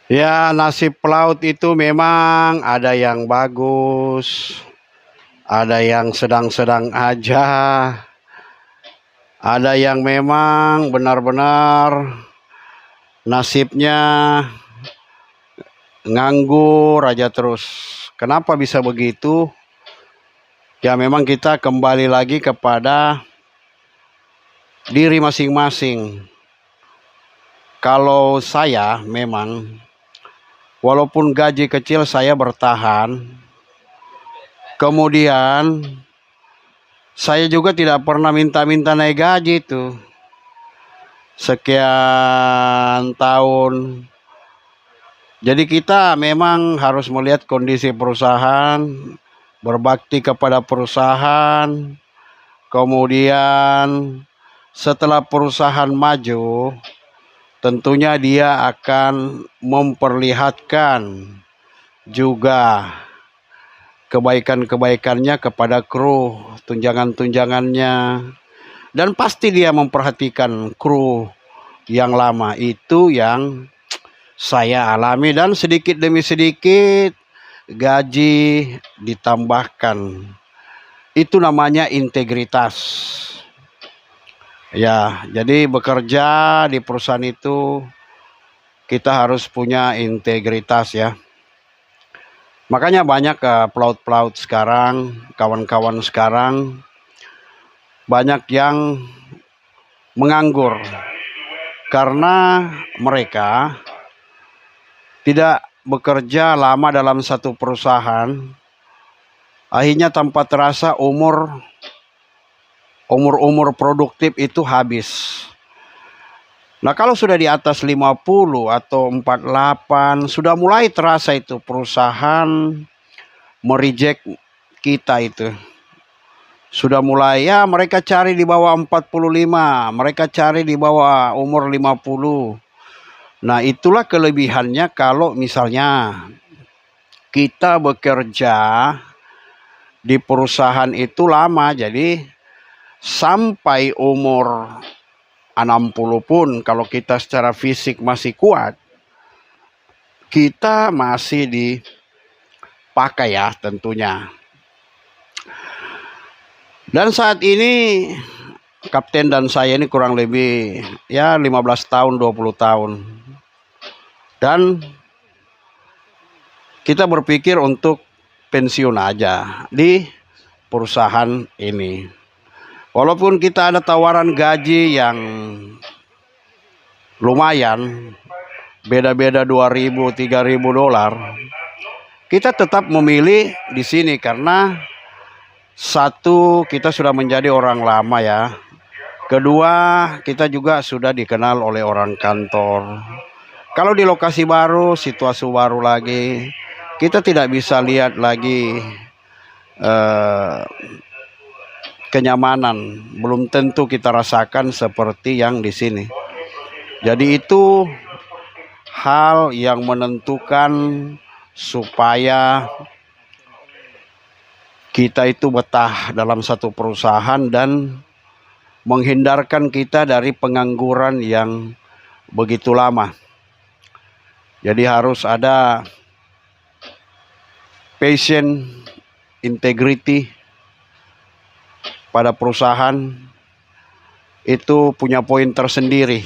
Ya, nasib pelaut itu memang ada yang bagus, ada yang sedang-sedang aja, ada yang memang benar-benar nasibnya nganggur aja terus. Kenapa bisa begitu? Ya memang kita kembali lagi kepada diri masing-masing. Kalau saya memang, walaupun gaji kecil saya bertahan. Kemudian saya juga tidak pernah minta-minta naik gaji tuh. Sekian tahun. Jadi kita memang harus melihat kondisi perusahaan, berbakti kepada perusahaan. Kemudian setelah perusahaan maju, tentunya dia akan memperlihatkan juga kebaikan-kebaikannya kepada kru, tunjangan-tunjangannya. Dan pasti dia memperhatikan kru yang lama. Itu yang saya alami, dan sedikit demi sedikit gaji ditambahkan. Itu namanya integritas. Ya, jadi bekerja di perusahaan itu kita harus punya integritas ya. Makanya banyak pelaut-pelaut sekarang, kawan-kawan sekarang banyak yang menganggur karena mereka tidak bekerja lama dalam satu perusahaan. Akhirnya tanpa terasa umur produktif itu habis. Nah, kalau sudah di atas 50 atau 48 sudah mulai terasa itu perusahaan mereject kita itu. Sudah mulai ya, mereka cari di bawah 45, mereka cari di bawah umur 50. Nah, itulah kelebihannya kalau misalnya kita bekerja di perusahaan itu lama. Jadi sampai umur 60 pun kalau kita secara fisik masih kuat, kita masih dipakai ya tentunya. Dan saat ini kapten dan saya ini kurang lebih ya 15 tahun 20 tahun. Dan kita berpikir untuk pensiun aja di perusahaan ini. Walaupun kita ada tawaran gaji yang lumayan, beda-beda 2.000, 3.000 dolar, kita tetap memilih di sini karena satu, kita sudah menjadi orang lama ya. Kedua, kita juga sudah dikenal oleh orang kantor. Kalau di lokasi baru, situasi baru lagi, kita tidak bisa lihat lagi kenyamanan. Belum tentu kita rasakan seperti yang di sini. Jadi itu hal yang menentukan supaya kita itu betah dalam satu perusahaan dan menghindarkan kita dari pengangguran yang begitu lama. Jadi harus ada passion, integrity pada perusahaan. Itu punya poin tersendiri.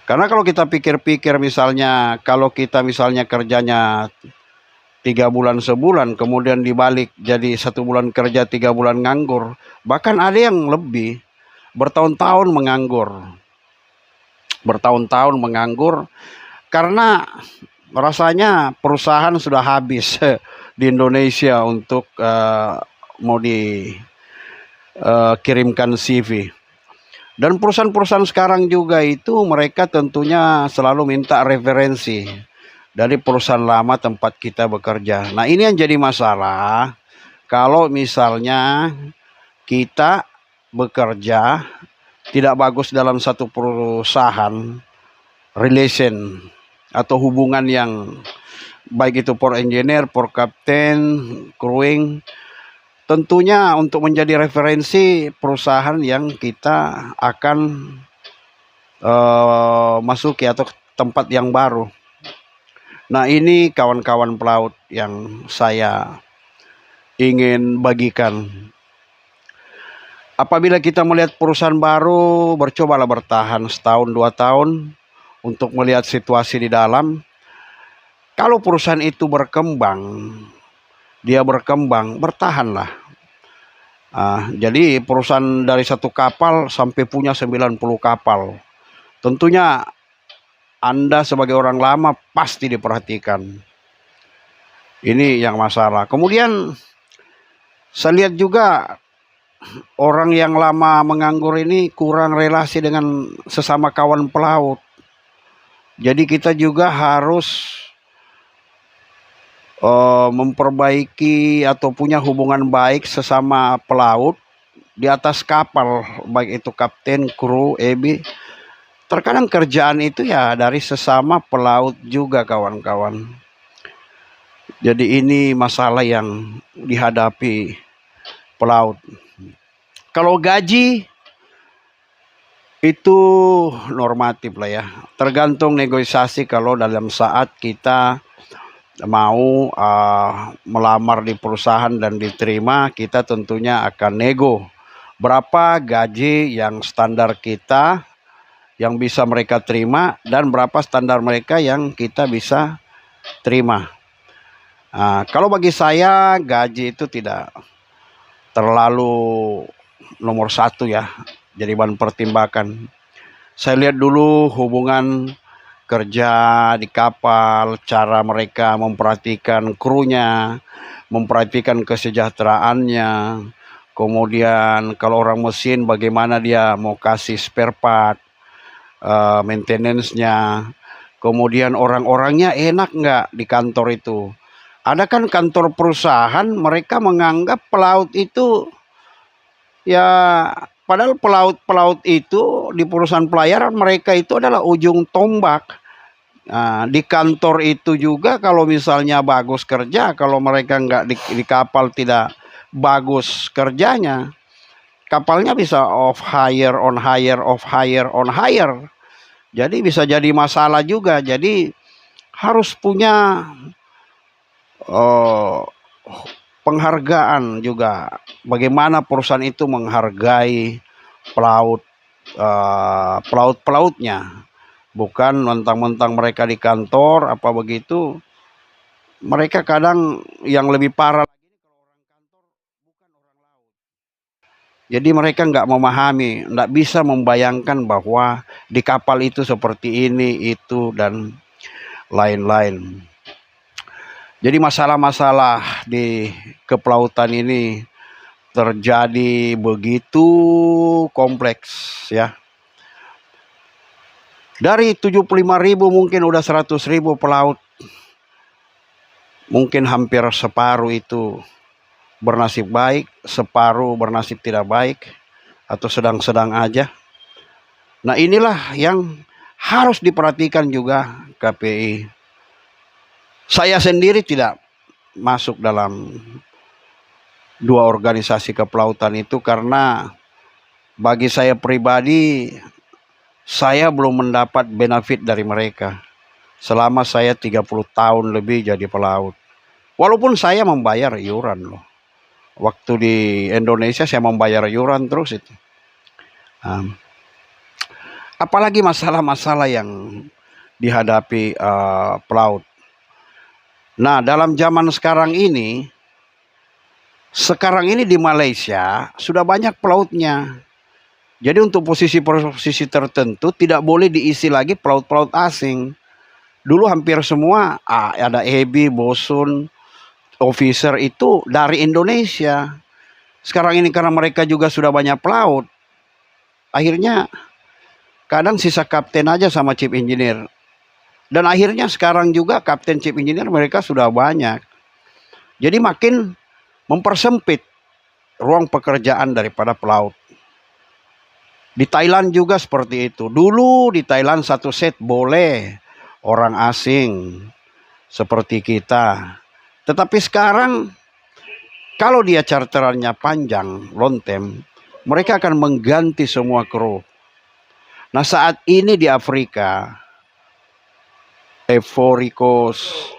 Karena kalau kita pikir-pikir misalnya, kalau kita misalnya kerjanya 3 bulan sebulan, kemudian dibalik jadi 1 bulan kerja 3 bulan nganggur. Bahkan ada yang lebih, bertahun-tahun menganggur. Bertahun-tahun menganggur karena rasanya perusahaan sudah habis di Indonesia untuk mau dikirimkan CV. Dan perusahaan-perusahaan sekarang juga itu mereka tentunya selalu minta referensi dari perusahaan lama tempat kita bekerja. Nah, ini yang jadi masalah kalau misalnya kita bekerja tidak bagus dalam satu perusahaan, relation atau hubungan yang baik itu for engineer, for captain, crewing. Tentunya untuk menjadi referensi perusahaan yang kita akan masuki atau tempat yang baru. Nah, ini kawan-kawan pelaut yang saya ingin bagikan. Apabila kita melihat perusahaan baru, bercobalah bertahan setahun 2 tahun untuk melihat situasi di dalam. Kalau perusahaan itu berkembang, bertahanlah. Jadi perusahaan dari satu kapal sampai punya 90 kapal. Tentunya Anda sebagai orang lama pasti diperhatikan. Ini yang masalah. Kemudian saya lihat juga orang yang lama menganggur ini kurang relasi dengan sesama kawan pelaut. Jadi kita juga harus memperbaiki atau punya hubungan baik sesama pelaut di atas kapal, baik itu kapten, kru, EB. Terkadang kerjaan itu ya dari sesama pelaut juga, kawan-kawan. Jadi ini masalah yang dihadapi pelaut. Kalau gaji itu normatif lah ya, tergantung negosiasi. Kalau dalam saat kita mau melamar di perusahaan dan diterima, kita tentunya akan nego berapa gaji yang standar kita yang bisa mereka terima dan berapa standar mereka yang kita bisa terima. Kalau bagi saya gaji itu tidak terlalu nomor satu ya, jadi bahan pertimbangan. Saya lihat dulu hubungan kerja di kapal, cara mereka memperhatikan krunya, memperhatikan kesejahteraannya. Kemudian kalau orang mesin bagaimana dia mau kasih spare part, maintenance-nya. Kemudian orang-orangnya enak nggak di kantor itu. Ada kan kantor perusahaan mereka menganggap pelaut itu ya, padahal pelaut itu di perusahaan pelayaran mereka itu adalah ujung tombak. Di kantor itu juga kalau misalnya bagus kerja, kalau mereka nggak di kapal tidak bagus kerjanya, kapalnya bisa off hire, on hire, off hire, on hire. Jadi bisa jadi masalah juga. Jadi harus punya penghargaan juga. Bagaimana perusahaan itu menghargai pelaut-pelautnya. Bukan mentang-mentang mereka di kantor apa begitu. Mereka kadang yang lebih parah lagi kalau orang kantor bukan orang laut. Jadi mereka nggak memahami, nggak bisa membayangkan bahwa di kapal itu seperti ini, itu, dan lain-lain. Jadi masalah-masalah di kepelautan ini terjadi begitu kompleks ya. Dari 75.000 mungkin udah 100.000 pelaut. Mungkin hampir separuh itu bernasib baik, separuh bernasib tidak baik, atau sedang-sedang aja. Nah, inilah yang harus diperhatikan juga KPI. Saya sendiri tidak masuk dalam dua organisasi kepelautan itu karena bagi saya pribadi, saya belum mendapat benefit dari mereka selama saya 30 tahun lebih jadi pelaut. Walaupun saya membayar iuran loh. Waktu di Indonesia saya membayar iuran terus itu. Apalagi masalah-masalah yang dihadapi pelaut. Nah, dalam zaman sekarang ini di Malaysia sudah banyak pelautnya. Jadi untuk posisi-posisi tertentu tidak boleh diisi lagi pelaut-pelaut asing. Dulu hampir semua ada EB, bosun, officer itu dari Indonesia. Sekarang ini karena mereka juga sudah banyak pelaut, akhirnya kadang sisa kapten aja sama chief engineer. Dan akhirnya sekarang juga kapten, chief engineer mereka sudah banyak. Jadi makin mempersempit ruang pekerjaan daripada pelaut. Di Thailand juga seperti itu. Dulu di Thailand satu set boleh orang asing seperti kita. Tetapi sekarang kalau dia charterannya panjang, long term, mereka akan mengganti semua kru. Nah, saat ini di Afrika Ivory Coast,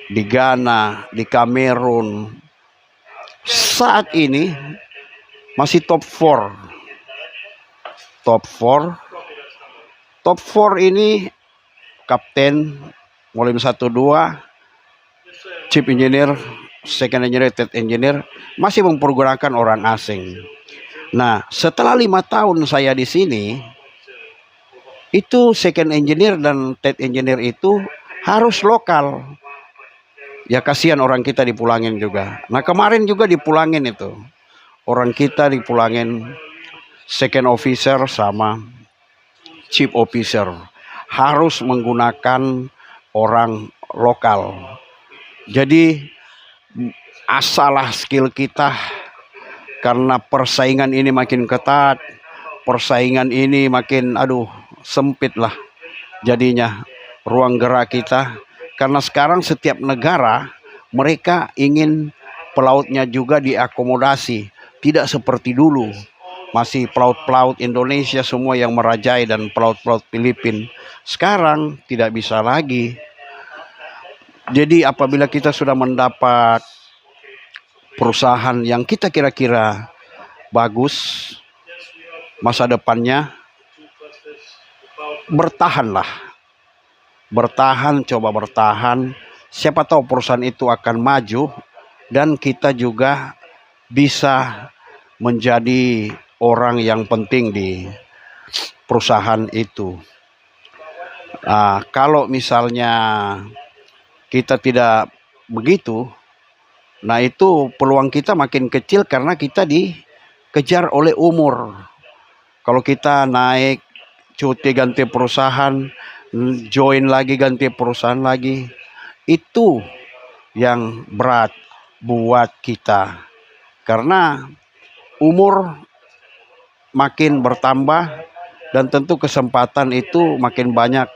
di Ghana, di Kamerun, saat ini masih top 4. Top 4. Top 4 ini kapten, mulai 1 2, chief engineer, second engineer, third engineer masih mempergunakan orang asing. Nah, setelah 5 tahun saya di sini, itu second engineer dan third engineer itu harus lokal. Ya kasihan orang kita dipulangin juga. Nah, kemarin juga dipulangin itu. Orang kita dipulangin second officer sama chief officer. Harus menggunakan orang lokal. Jadi asalah skill kita, karena persaingan ini makin ketat, persaingan ini makin sempit lah jadinya ruang gerak kita. Karena sekarang setiap negara mereka ingin pelautnya juga diakomodasi, tidak seperti dulu masih pelaut-pelaut Indonesia semua yang merajai dan pelaut-pelaut Filipina. Sekarang tidak bisa lagi. Jadi apabila kita sudah mendapat perusahaan yang kita kira-kira bagus, masa depannya, bertahanlah. Bertahan, coba bertahan. Siapa tahu perusahaan itu akan maju dan kita juga bisa menjadi orang yang penting di perusahaan itu. Kalau misalnya kita tidak begitu, nah itu peluang kita makin kecil karena kita dikejar oleh umur. Kalau kita naik cuti ganti perusahaan, join lagi ganti perusahaan lagi, itu yang berat buat kita. Karena umur makin bertambah dan tentu kesempatan itu makin banyak.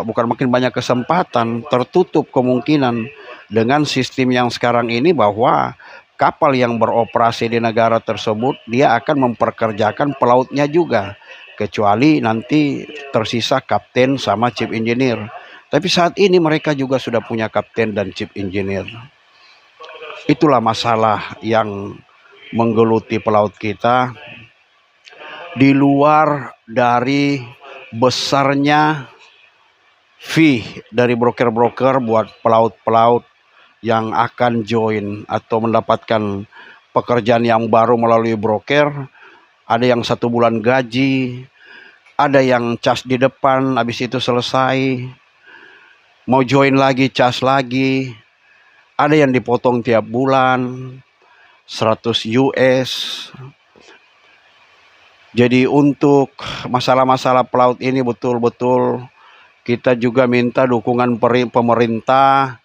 Bukan makin banyak kesempatan, tertutup kemungkinan dengan sistem yang sekarang ini bahwa kapal yang beroperasi di negara tersebut dia akan memperkerjakan pelautnya juga, kecuali nanti tersisa kapten sama chief engineer. Tapi saat ini mereka juga sudah punya kapten dan chief engineer. Itulah masalah yang menggeluti pelaut kita, di luar dari besarnya fee dari broker-broker buat pelaut-pelaut yang akan join atau mendapatkan pekerjaan yang baru melalui broker. Ada yang 1 bulan gaji, ada yang cas di depan, habis itu selesai, mau join lagi cas lagi. Ada yang dipotong tiap bulan 100 US. Jadi untuk masalah-masalah pelaut ini betul-betul kita juga minta dukungan pemerintah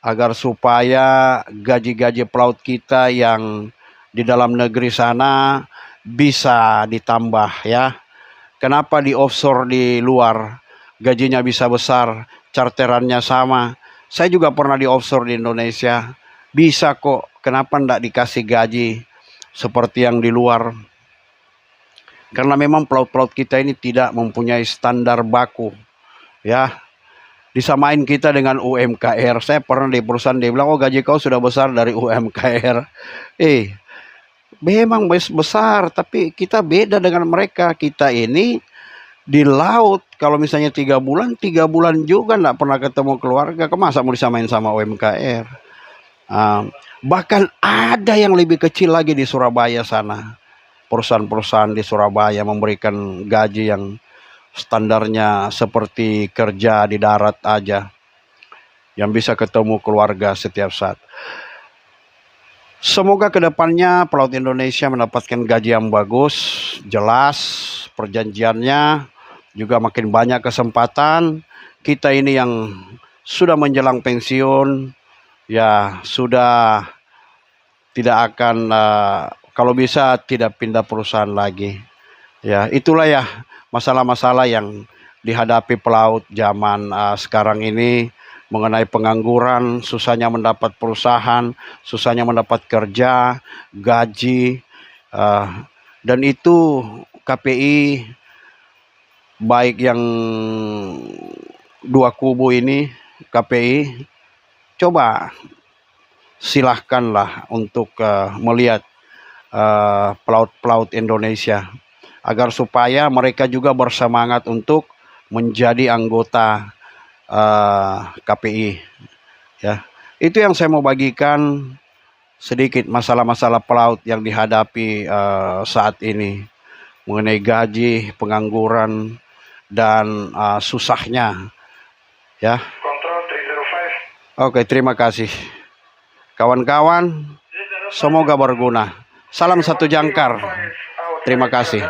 agar supaya gaji-gaji pelaut kita yang di dalam negeri sana bisa ditambah ya. Kenapa di offshore di luar gajinya bisa besar, charterannya sama. Saya juga pernah di offshore di Indonesia. Bisa kok, kenapa enggak dikasih gaji seperti yang di luar? Karena memang pelaut-pelaut kita ini tidak mempunyai standar baku. Ya, disamain kita dengan UMKR. Saya pernah di perusahaan, dia bilang, oh gaji kau sudah besar dari UMKR. Memang besar, tapi kita beda dengan mereka. Kita ini di laut, kalau misalnya 3 bulan juga nggak pernah ketemu keluarga. Masa mau disamain sama UMKR? Bahkan ada yang lebih kecil lagi di Surabaya sana. Perusahaan-perusahaan di Surabaya memberikan gaji yang standarnya seperti kerja di darat aja, yang bisa ketemu keluarga setiap saat. Semoga kedepannya pelaut Indonesia mendapatkan gaji yang bagus, jelas perjanjiannya, juga makin banyak kesempatan. Kita ini yang sudah menjelang pensiun, ya sudah tidak akan, kalau bisa tidak pindah perusahaan lagi. Ya itulah ya masalah-masalah yang dihadapi pelaut zaman sekarang ini, mengenai pengangguran, susahnya mendapat perusahaan, susahnya mendapat kerja, gaji, dan itu KPI baik yang dua kubu ini, KPI, coba silahkanlah untuk melihat pelaut-pelaut Indonesia agar supaya mereka juga bersemangat untuk menjadi anggota KPI, ya. Itu yang saya mau bagikan sedikit masalah-masalah pelaut yang dihadapi saat ini mengenai gaji, pengangguran, dan susahnya, ya. Oke, terima kasih kawan-kawan, semoga berguna. Salam satu jangkar. Terima kasih.